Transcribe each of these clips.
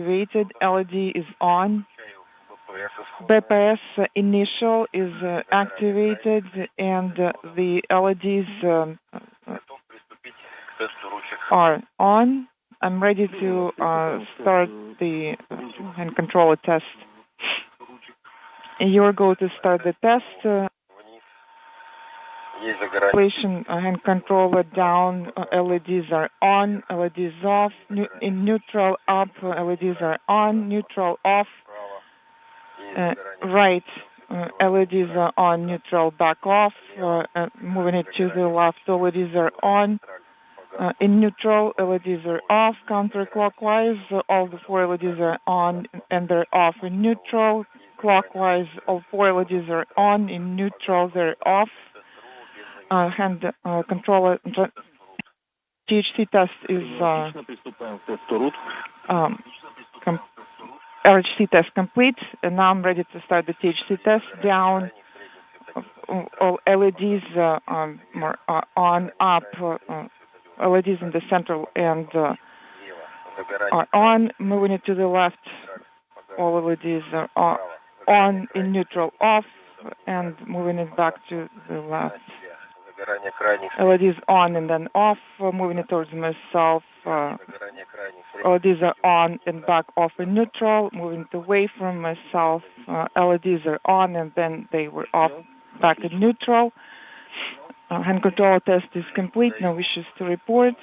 activated. LED is on. BPS initial is activated, and the LEDs are on. I'm ready to start the hand controller test. You're going to start the test. Hand controller down, LEDs are on, LEDs off, in neutral up, LEDs are on, neutral off, right, LEDs are on, neutral back off, moving it to the left, LEDs are on, in neutral, LEDs are off, counterclockwise, all the 4 LEDs are on and they're off in neutral, clockwise, all 4 LEDs are on, in neutral, they're off. Hand controller THC test is RHC test complete, and now I'm ready to start the THC test. Down, all LEDs are on, up, LEDs in the center and are on. Moving it to the left, all LEDs are on, in neutral off, and moving it back to the left. LEDs on and then off, moving it towards myself. LEDs are on and back off in neutral, moving it away from myself. LEDs are on and then they were off back in neutral. Hand control test is complete, no issues to report.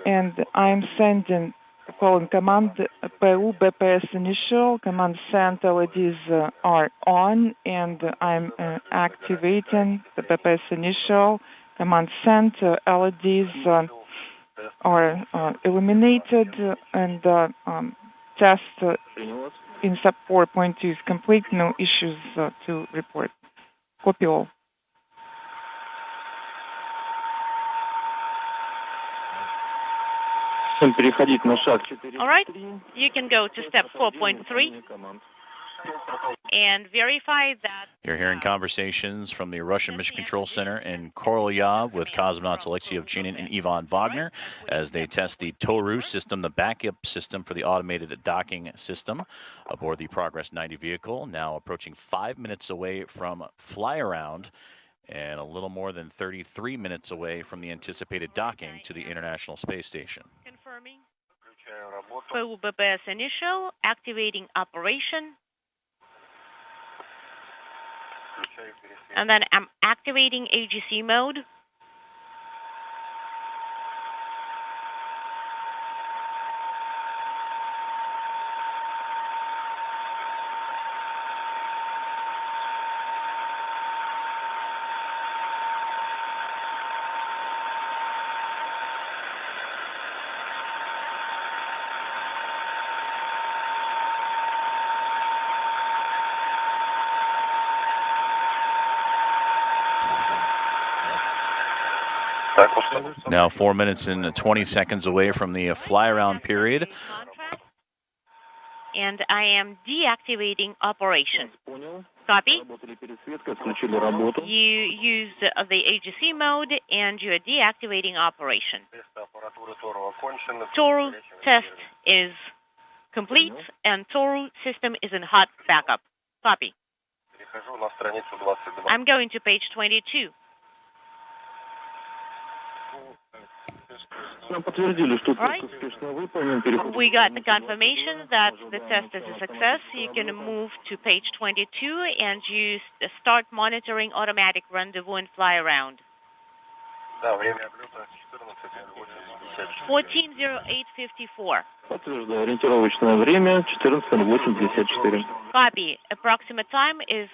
And I'm sending the following command: PU BPS initial, command sent, LEDs are on, and I'm activating the BPS initial. Command sent, LEDs are illuminated, and test in sub 4.2 is complete, no issues to report. Copy all. All right, you can go to step 4.3 and verify that. You're hearing conversations from the Russian Mission Control Center in Korolyov with cosmonauts Alexei Ovchinin and Ivan Wagner as they test the Toru system, the backup system for the automated docking system aboard the Progress 90 vehicle, now approaching 5 minutes away from fly around and a little more than 33 minutes away from the anticipated docking to the International Space Station. Confirming. PU BPS initial, activating operation. And then I'm activating AGC mode. Now 4 minutes and 20 seconds away from the fly-around period. And I am deactivating operation. Copy. You used the AGC mode and you are deactivating operation. Toru test is complete and Toru system is in hot backup. Copy. I'm going to page 22. Right. We got the confirmation that the test is a success. You can move to page 22 and you start monitoring automatic rendezvous and fly around. 14:08:54. Copy. Approximate time is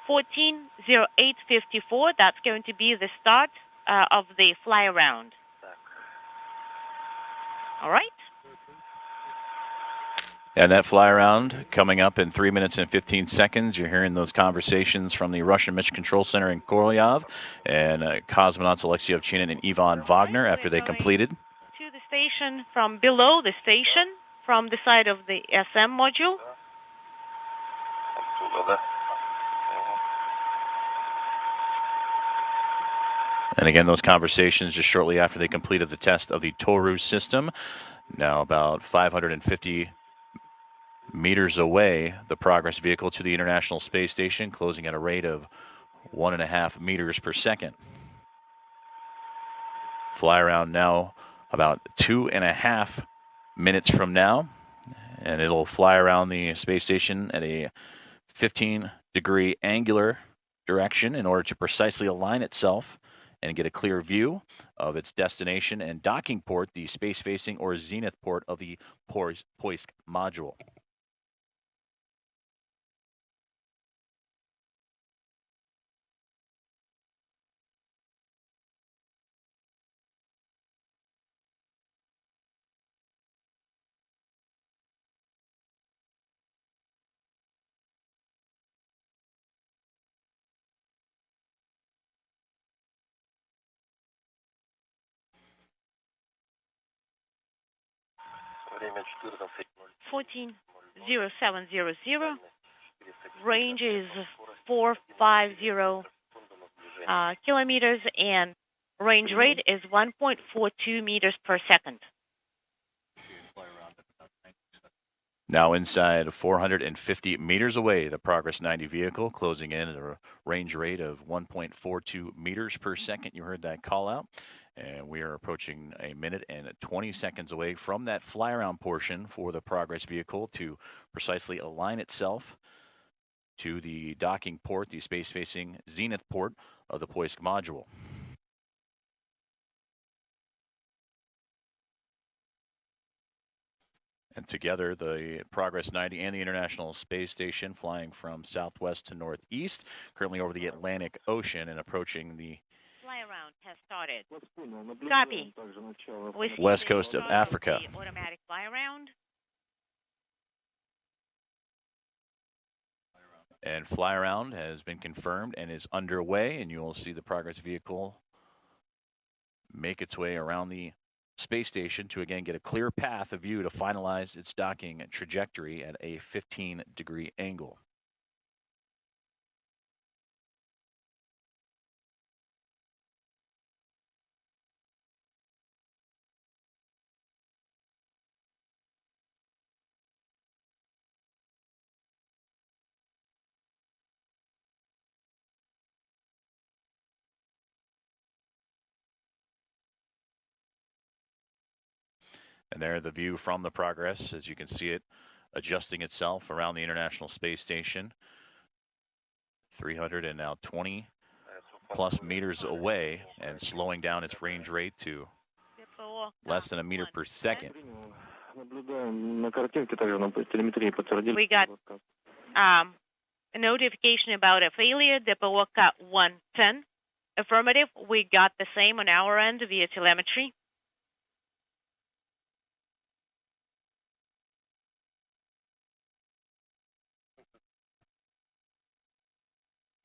14:08:54. That's going to be the start of the fly around. All right. And that fly around coming up in 3 minutes and 15 seconds. You're hearing those conversations from the Russian Mission Control Center in Korolyov and cosmonauts Alexei Ovchinin and Ivan Wagner after they completed. To the station from below the station, from the side of the SM module. And again, those conversations just shortly after they completed the test of the Toru system. Now about 550 meters away, the Progress vehicle to the International Space Station, closing at a rate of 1.5 meters per second. Fly around now about 2.5 minutes from now, and it'll fly around the space station at a 15-degree angular direction in order to precisely align itself and get a clear view of its destination and docking port, the space-facing or zenith port of the Poisk module. Время 14:07:00. Range is 450 kilometers and range rate is 1.42 meters per second. Now inside 450 meters away, the Progress 90 vehicle closing in at a range rate of 1.42 meters per second. You heard that call out. And we are approaching a minute and 20 seconds away from that fly around portion for the Progress vehicle to precisely align itself to the docking port, the space-facing zenith port of the Poisk module. And together, the Progress 90 and the International Space Station flying from southwest to northeast, currently over the Atlantic Ocean and approaching the fly around has started. Copy. West coast of Africa. Automatic fly around. And fly around has been confirmed and is underway, and you will see the Progress vehicle make its way around the space station to again get a clear path of view to finalize its docking trajectory at a 15-degree angle. And there, the view from the Progress, as you can see it adjusting itself around the International Space Station, 320 plus meters away and slowing down its range rate to less than a meter per second. We got a notification about a failure, Depowoka 110. Affirmative, we got the same on our end via telemetry.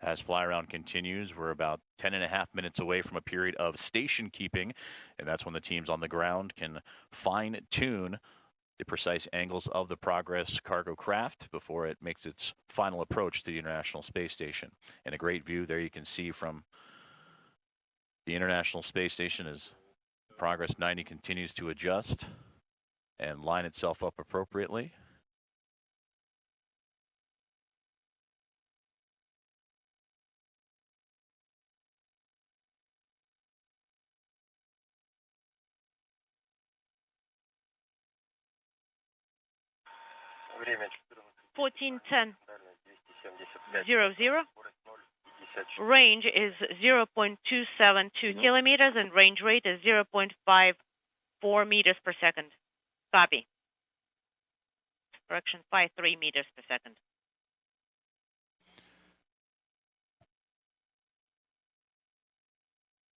As fly around continues, we're about 10.5 minutes away from a period of station keeping, and that's when the teams on the ground can fine tune the precise angles of the Progress cargo craft before it makes its final approach to the International Space Station. And a great view there you can see from the International Space Station as Progress 90 continues to adjust and line itself up appropriately. Время 14:10:00. Range is 0.272 kilometers and range rate is 0.54 meters per second. Copy. Correction, 53 meters per second.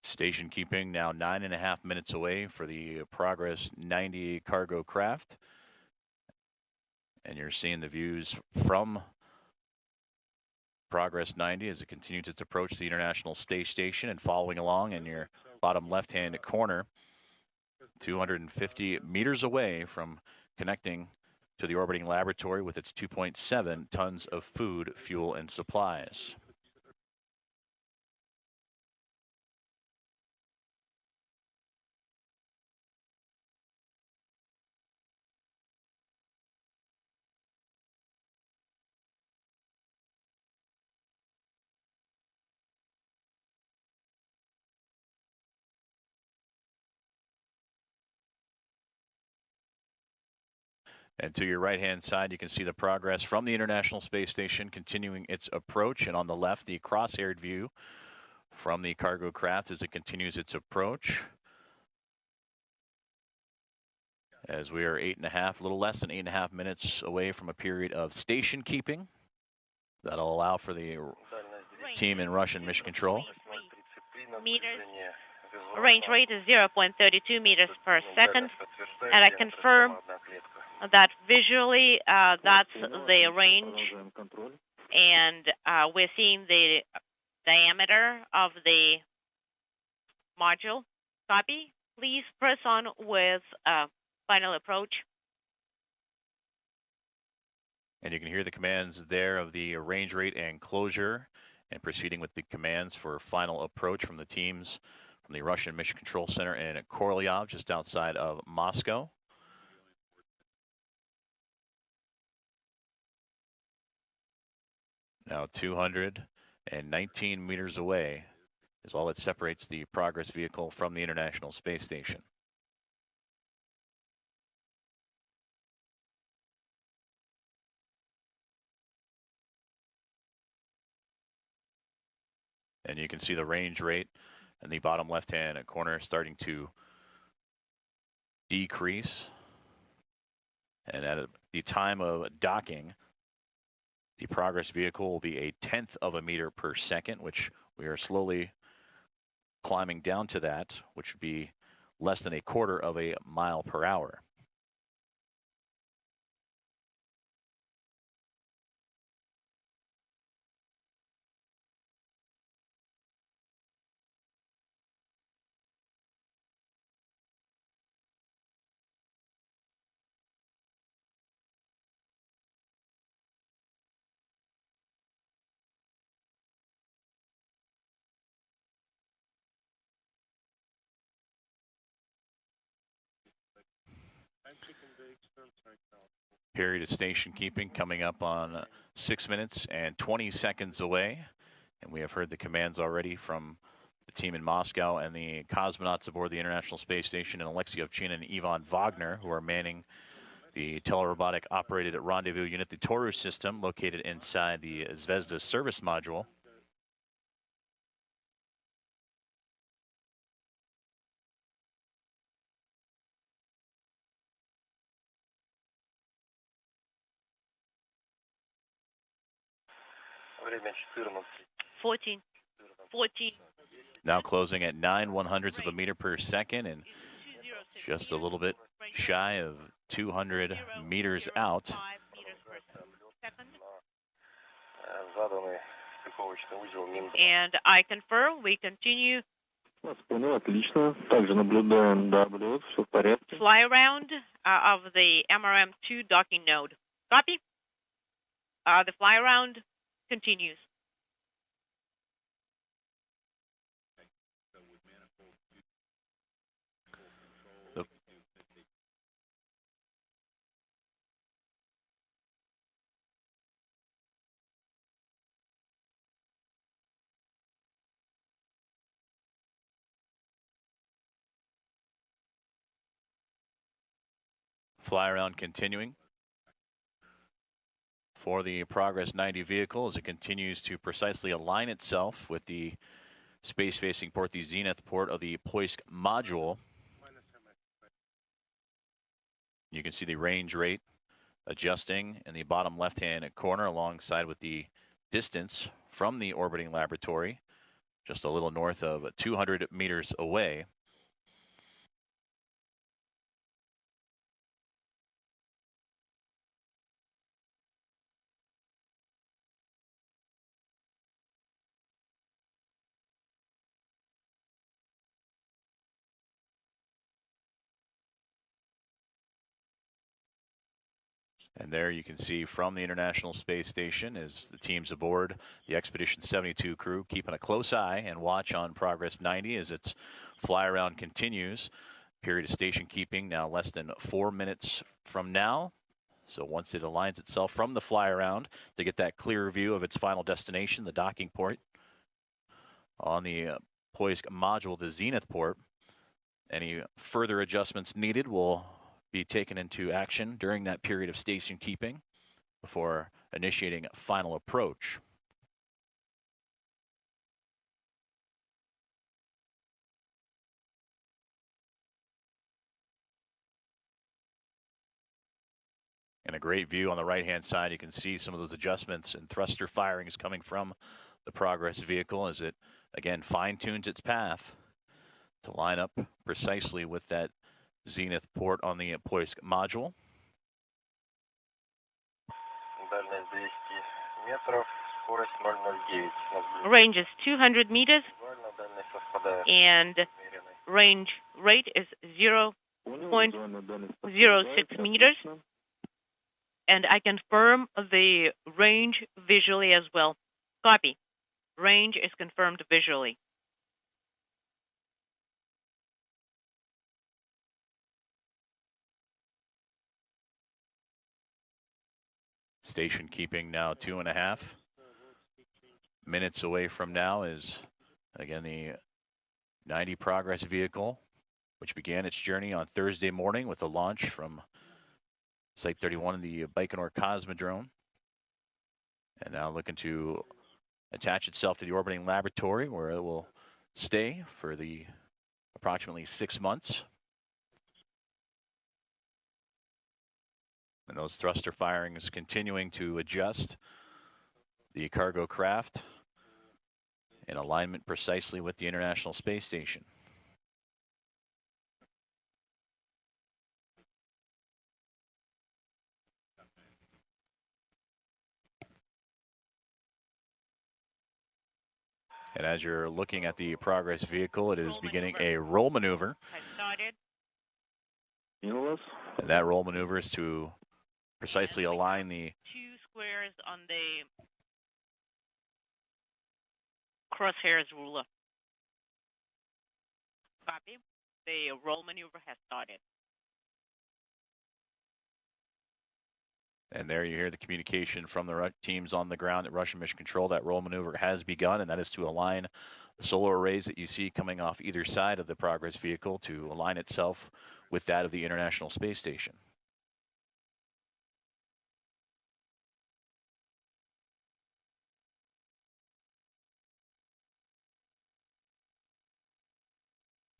Station keeping now 9.5 minutes away for the Progress 90 cargo craft. And you're seeing the views from Progress 90 as it continues its approach to the International Space Station, and following along in your bottom left-hand corner, 250 meters away from connecting to the orbiting laboratory with its 2.7 tons of food, fuel, and supplies. And to your right-hand side, you can see the progress from the International Space Station continuing its approach. And on the left, the cross-haired view from the cargo craft as it continues its approach. As we are a little less than 8.5 minutes away from a period of station keeping. That'll allow for the team in Russian mission control. Meters. Range rate is 0.32 meters per second. And I confirm that visually that's the range. And we're seeing the diameter of the module. Copy. Please press on with final approach. And you can hear the commands there of the range rate and closure, and proceeding with the commands for final approach from the teams from the Russian Mission Control Center in Korolyov, just outside of Moscow. Now 219 meters away is all that separates the Progress vehicle from the International Space Station. And you can see the range rate in the bottom left-hand corner starting to decrease. And at the time of docking, the Progress vehicle will be 1/10 of a meter per second, which we are slowly climbing down to that, which would be less than 1/4 of a mile per hour. Period of station keeping coming up on 6 minutes and 20 seconds away. And we have heard the commands already from the team in Moscow and the cosmonauts aboard the International Space Station, and Alexei Ovchinin and Ivan Wagner, who are manning the telerobotic operated rendezvous unit, the Toru system, located inside the Zvezda service module. Fourteen. Now closing at 9/100ths of a meter per second, and just a little bit shy of 200 meters out. And I confirm we continue fly around of the MRM-2 docking node. Copy. The fly around continues. Fly around continuing for the Progress 90 vehicle as it continues to precisely align itself with the space-facing port, the zenith port of the Poisk module. You can see the range rate adjusting in the bottom left-hand corner alongside with the distance from the orbiting laboratory, just a little north of 200 meters away. And there you can see from the International Space Station as the teams aboard the Expedition 72 crew keeping a close eye and watch on Progress 90 as its fly around continues. Period of station keeping now less than 4 minutes from now. So once it aligns itself from the fly around to get that clear view of its final destination, the docking port on the Poisk module, the zenith port, any further adjustments needed will be taken into action during that period of station keeping before initiating final approach. And a great view on the right-hand side. You can see some of those adjustments and thruster firings coming from the Progress vehicle as it, again, fine-tunes its path to line up precisely with that zenith port on the Poisk module. Range is 200 meters, and range rate is 0.06 meters. And I confirm the range visually as well. Copy. Range is confirmed visually. Station keeping now 2.5 minutes away from now is, again, the 90 Progress vehicle, which began its journey on Thursday morning with a launch from Site 31 in the Baikonur Cosmodrome. And now looking to attach itself to the orbiting laboratory where it will stay for the approximately 6 months. And those thruster firings continuing to adjust the cargo craft in alignment precisely with the International Space Station. And as you're looking at the Progress vehicle, it is beginning a roll maneuver. And that roll maneuver is to precisely align the 2 squares on the crosshairs ruler. Copy. The roll maneuver has started. And there you hear the communication from the teams on the ground at Russian Mission Control. That roll maneuver has begun, and that is to align the solar arrays that you see coming off either side of the Progress vehicle to align itself with that of the International Space Station.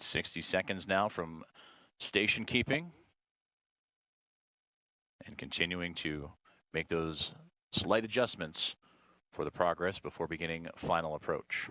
"60 seconds now from station keeping. And continuing to make those slight adjustments for the Progress before beginning final approach.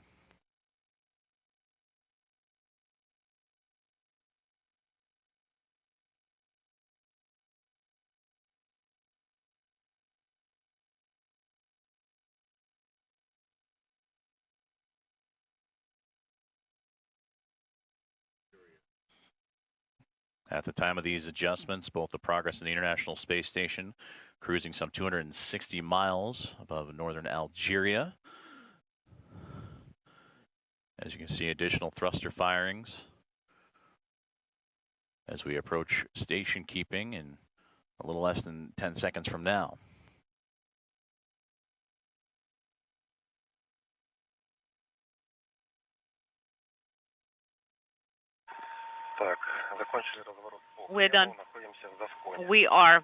At the time of these adjustments, both the Progress and the International Space Station cruising some 260 miles above northern Algeria. As you can see, additional thruster firings as we approach station keeping in a little less than 10 seconds from now. We're done. We are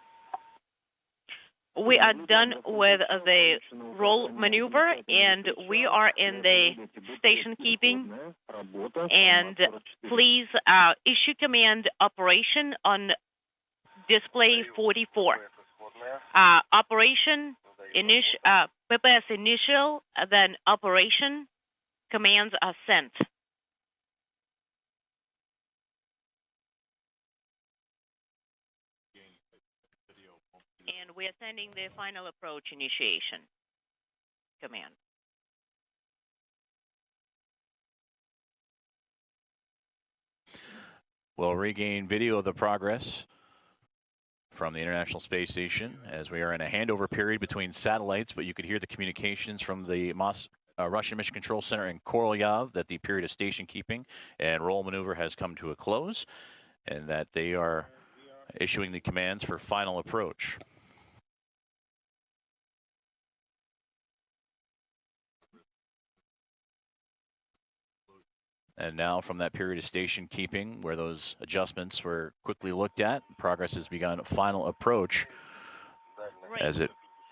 done with the roll maneuver, and we are in the station keeping. And please issue command operation on display 44. Operation PPS initial, then operation commands are sent. And we are sending the final approach initiation command. We'll regain video of the Progress from the International Space Station as we are in a handover period between satellites, but you could hear the communications from the Russian Mission Control Center in Korolyov that the period of station keeping and roll maneuver has come to a close and that they are issuing the commands for final approach. And now from that period of station keeping, where those adjustments were quickly looked at, progress has begun final approach as it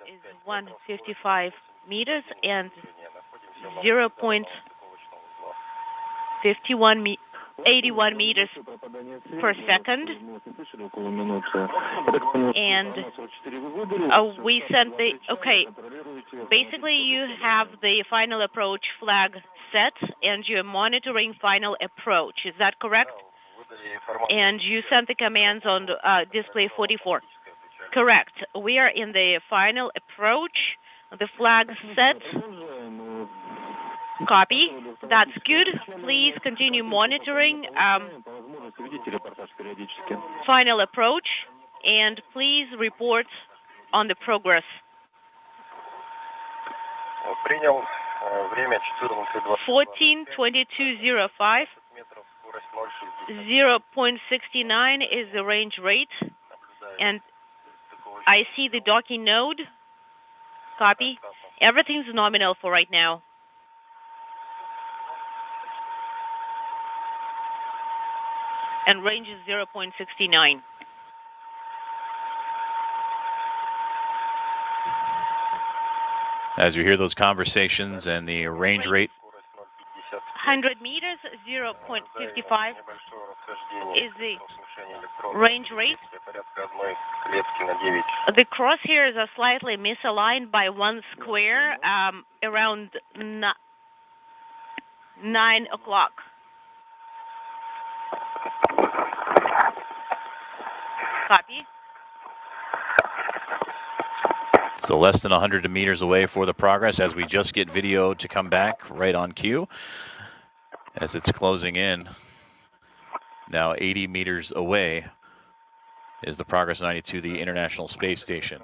is 155 meters and 0.81 meters per second. And we sent the, okay, basically you have the final approach flag set and you're monitoring final approach. Is that correct? And you sent the commands on display 44. Correct. We are in the final approach. The flag set. Copy. That's good. Please continue monitoring final approach and please report on the progress. 14:22:05. 0.69 is the range rate, and I see the docking node. Copy. Everything's nominal for right now. And range is 0.69. As you hear those conversations and the range rate. 100 meters, 0.55 is the range rate. The crosshairs are slightly misaligned by 1 square around 9 o'clock. Copy. So less than 100 meters away for the progress as we just get video to come back right on cue as it's closing in. Now 80 meters away is the Progress 92, the International Space Station.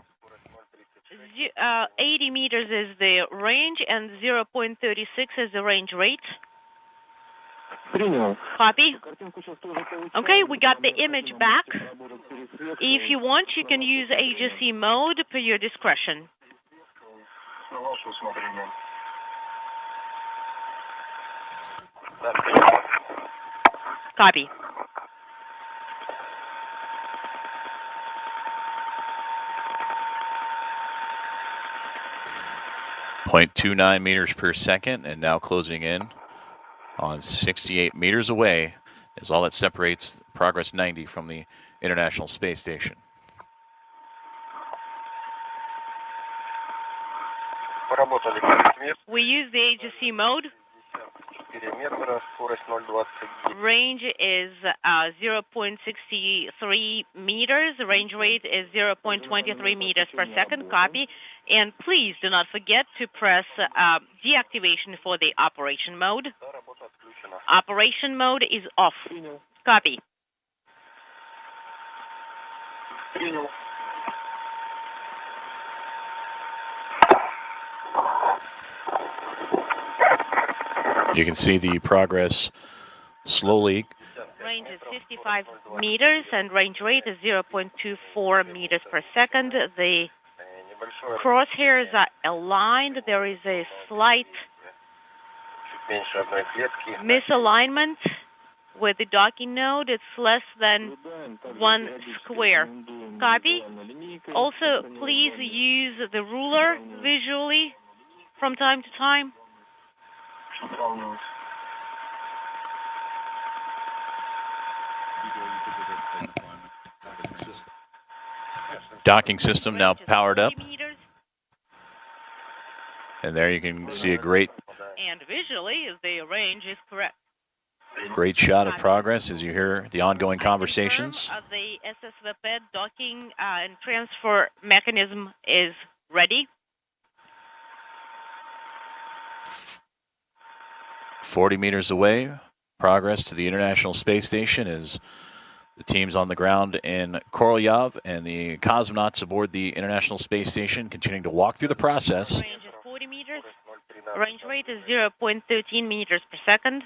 80 meters is the range and 0.36 is the range rate. Copy. Okay, we got the image back. If you want, you can use agency mode per your discretion. Copy. .29 meters per second, and now closing in on 68 meters away is all that separates Progress 90 from the International Space Station. We use the agency mode. Range is 0.63 meters. Range rate is 0.23 meters per second. Copy. And please do not forget to press deactivation for the operation mode. Operation mode is off. Copy. You can see the progress slowly. Range is 55 meters and range rate is 0.24 meters per second. The crosshairs are aligned. There is a slight misalignment with the docking node. It's less than 1 square. Copy. Also, please use the ruler visually from time to time. Docking system now powered up. And there you can see a great... And visually, the range is correct. Great shot of progress as you hear the ongoing conversations. The SSVP docking and transfer mechanism is ready. 40 meters away, progress to the International Space Station as the teams on the ground in Korolyov and the cosmonauts aboard the International Space Station continuing to walk through the process. Range is 40 meters. Range rate is 0.13 meters per second.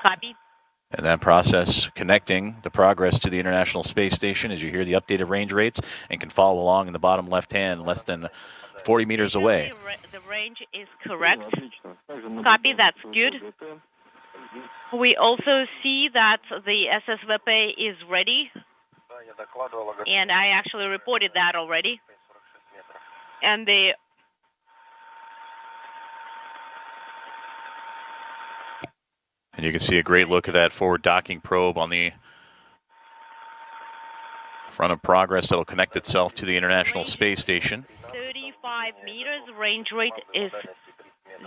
Copy. And that process connecting the progress to the International Space Station as you hear the updated range rates and can follow along in the bottom left hand, less than 40 meters away. The range is correct. Copy, that's good. We also see that the SSVP is ready, and I actually reported that already. And you can see a great look at that forward docking probe on the front of Progress that'll connect itself to the International Space Station. 35 meters, range rate is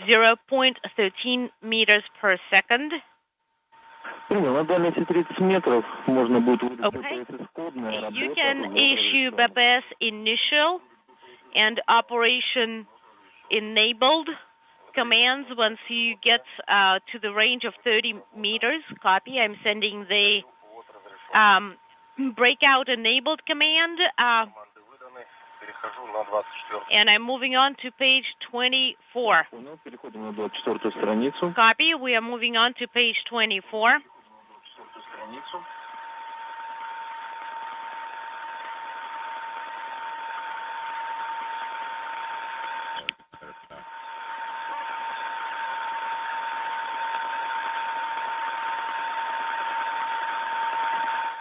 0.13 meters per second. Okay. You can issue BPS initial and operation enabled commands once you get to the range of 30 meters. Copy. I'm sending the breakout enabled command. And I'm moving on to page 24. Copy. We are moving on to page 24.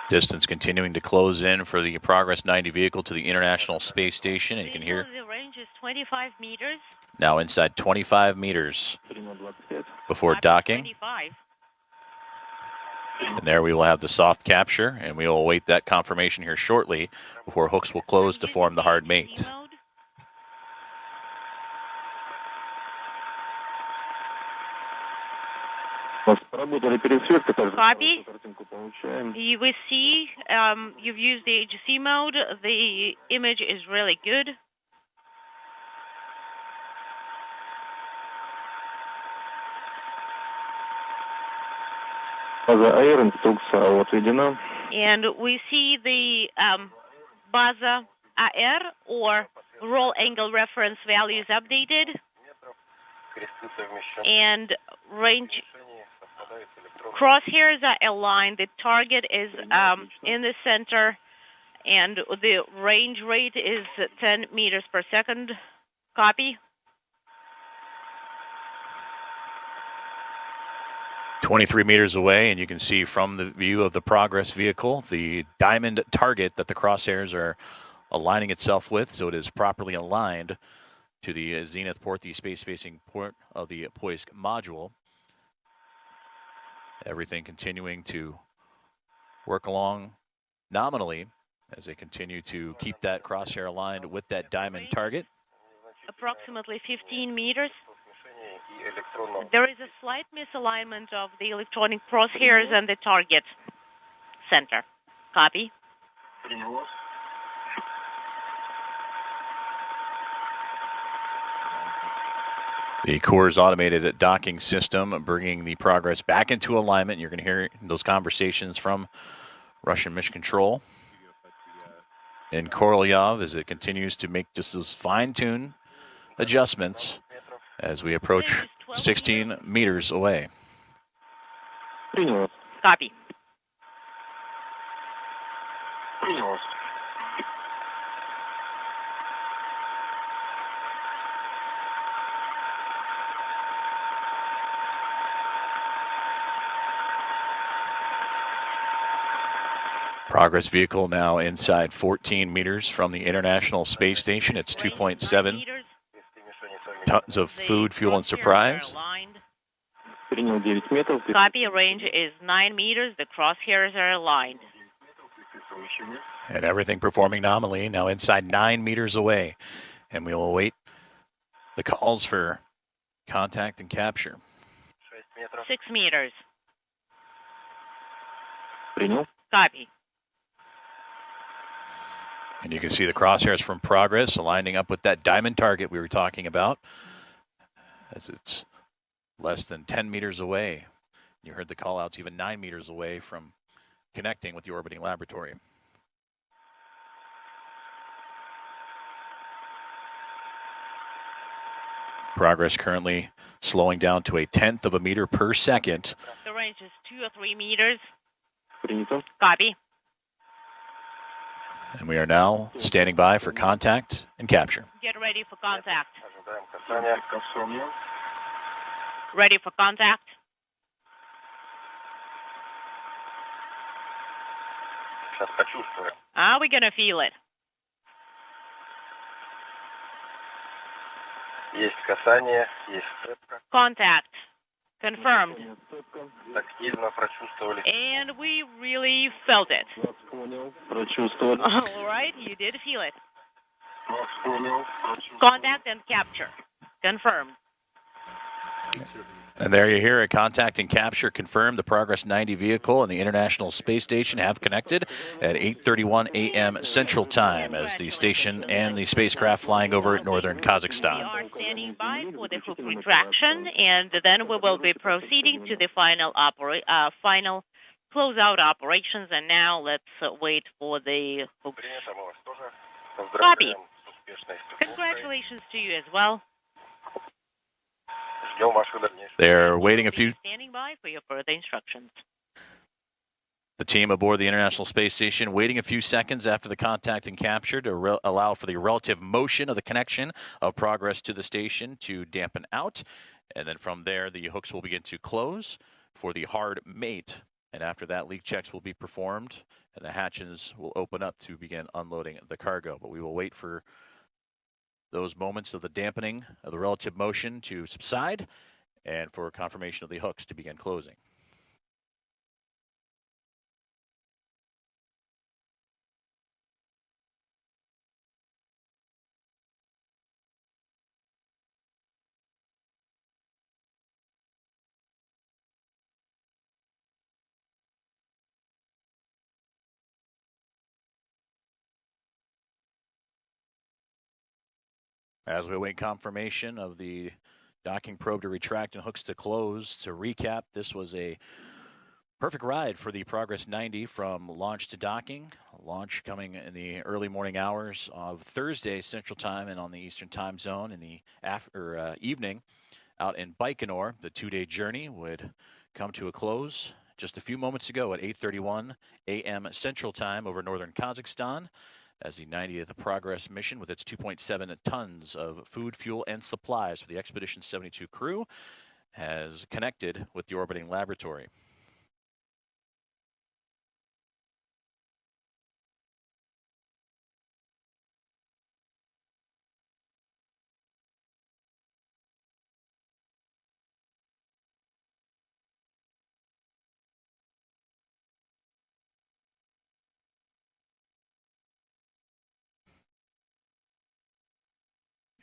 Distance continuing to close in for the Progress 90 vehicle to the International Space Station. And you can hear the range is 25 meters. Now inside 25 meters before docking. 25. And there we will have the soft capture, and we will await that confirmation here shortly before hooks will close to form the hard mate. Copy. We see you've used the HC mode. The image is really good. And we see the bаза AR or roll angle reference values updated. And range crosshairs are aligned. The target is in the center, and the range rate is 10 meters per second. Copy. 23 meters away, and you can see from the view of the Progress vehicle the diamond target that the crosshairs are aligning itself with, so it is properly aligned to the zenith port, the space-facing port of the Poisk module. Everything continuing to work along nominally as they continue to keep that crosshair aligned with that diamond target. Approximately 15 meters. There is a slight misalignment of the electronic crosshairs and the target center. Copy. The Coors automated docking system bringing the Progress back into alignment. You're going to hear those conversations from Russian Mission Control in Korolyov as it continues to make just those fine-tuned adjustments as we approach 16 meters away. Copy. Progress vehicle now inside 14 meters from the International Space Station. It's 2.7 tons of food, fuel, and supplies. Copy. Range is 9 meters. The crosshairs are aligned. And everything performing nominally, now inside 9 meters away. And we will await the calls for contact and capture. 6 meters. Copy. And you can see the crosshairs from Progress aligning up with that diamond target we were talking about as it's less than 10 meters away. You heard the call outs even 9 meters away from connecting with the orbiting laboratory. Progress currently slowing down to 1/10 of a meter per second. The range is 2 or 3 meters. Copy. And we are now standing by for contact and capture. Get ready for contact. Ready for contact. Are we going to feel it? Есть касание, есть цепка. Contact. Confirmed. Тактильно прочувствовали. And we really felt it. Прочувствовали. All right, you did feel it. Contact and capture. Confirmed. And there you hear it. Contact and capture confirmed. The Progress 90 vehicle and the International Space Station have connected at 8:31 a.m. Central Time as the station and the spacecraft flying over northern Kazakhstan. We are standing by for the hook retraction, and then we will be proceeding to the final closeout operations. And now let's wait for the hooks. Copy. Congratulations to you as well. They're waiting a few. Standing by for your further instructions. The team aboard the International Space Station waiting a few seconds after the contact and capture to allow for the relative motion of the connection of Progress to the station to dampen out. And then from there, the hooks will begin to close for the hard mate. And after that, leak checks will be performed and the hatches will open up to begin unloading the cargo. But we will wait for those moments of the dampening of the relative motion to subside and for confirmation of the hooks to begin closing. As we await confirmation of the docking probe to retract and hooks to close, to recap, this was a perfect ride for the Progress 90 from launch to docking. Launch coming in the early morning hours of Thursday Central Time and on the Eastern Time Zone in the evening out in Baikonur. The two-day journey would come to a close just a few moments ago at 8:31 a.m. Central Time over northern Kazakhstan, as the 90th Progress mission with its 2.7 tons of food, fuel, and supplies for the Expedition 72 crew has connected with the orbiting laboratory.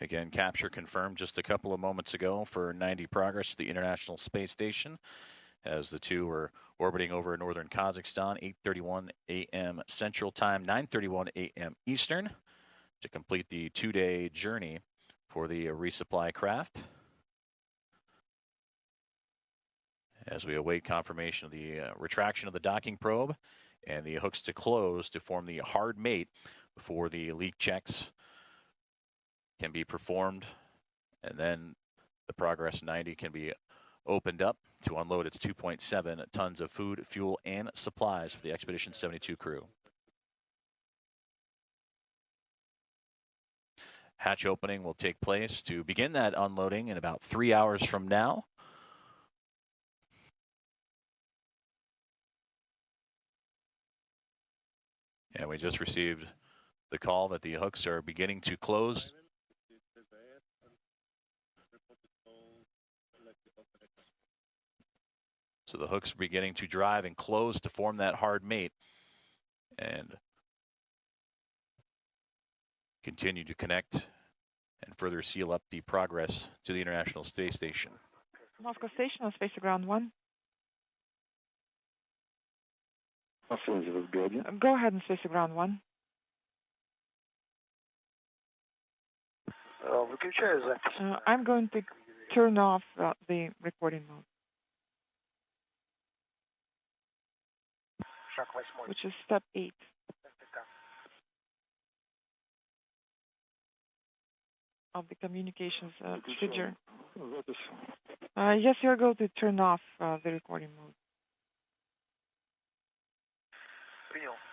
Again, capture confirmed just a couple of moments ago for 90 Progress to the International Space Station as the two were orbiting over northern Kazakhstan, 8:31 a.m. Central Time, 9:31 a.m. Eastern, to complete the two-day journey for the resupply craft. As we await confirmation of the retraction of the docking probe and the hooks to close to form the hard mate before the leak checks can be performed, and then the Progress 90 can be opened up to unload its 2.7 tons of food, fuel, and supplies for the Expedition 72 crew. Hatch opening will take place to begin that unloading in about 3 hours from now. And we just received the call that the hooks are beginning to close. So the hooks are beginning to drive and close to form that hard mate and continue to connect and further seal up the Progress to the International Space Station. Moscow Station on Space Ground 1. Go ahead and Space Ground 1. I'm going to turn off the recording mode, which is step 8. Of the communications procedure. Yes, you're going to turn off the recording mode.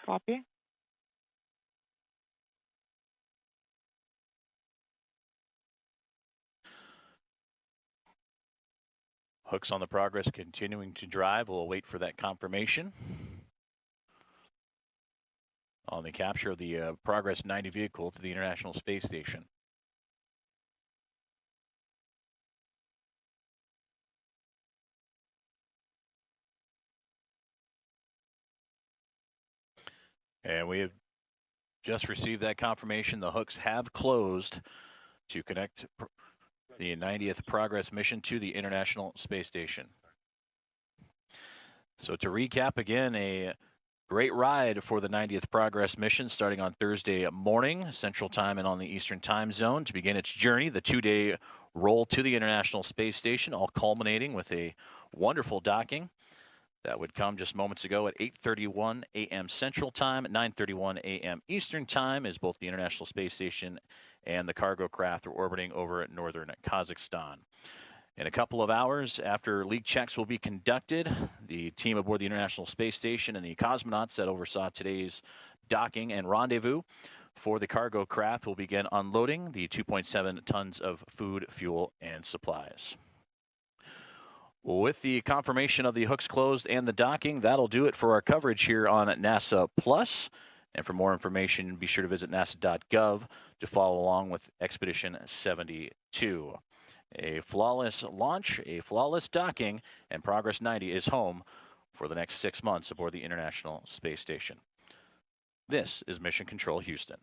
Copy. Hooks on the Progress continuing to drive. We'll wait for that confirmation on the capture of the Progress 90 vehicle to the International Space Station. And we have just received that confirmation. The hooks have closed to connect the 90th Progress mission to the International Space Station. So to recap again, a great ride for the 90th Progress mission starting on Thursday morning, Central Time and on the Eastern Time Zone to begin its journey, the 2-day roll to the International Space Station, all culminating with a wonderful docking. That would come just moments ago at 8:31 a.m. Central Time, 9:31 a.m. Eastern Time, as both the International Space Station and the cargo craft are orbiting over at northern Kazakhstan. In a couple of hours after leak checks will be conducted, the team aboard the International Space Station and the cosmonauts that oversaw today's docking and rendezvous for the cargo craft will begin unloading the 2.7 tons of food, fuel, and supplies. With the confirmation of the hooks closed and the docking, that'll do it for our coverage here on NASA Plus. And for more information, be sure to visit nasa.gov to follow along with Expedition 72. A flawless launch, a flawless docking, and Progress 90 is home for the next 6 months aboard the International Space Station. This is Mission Control Houston.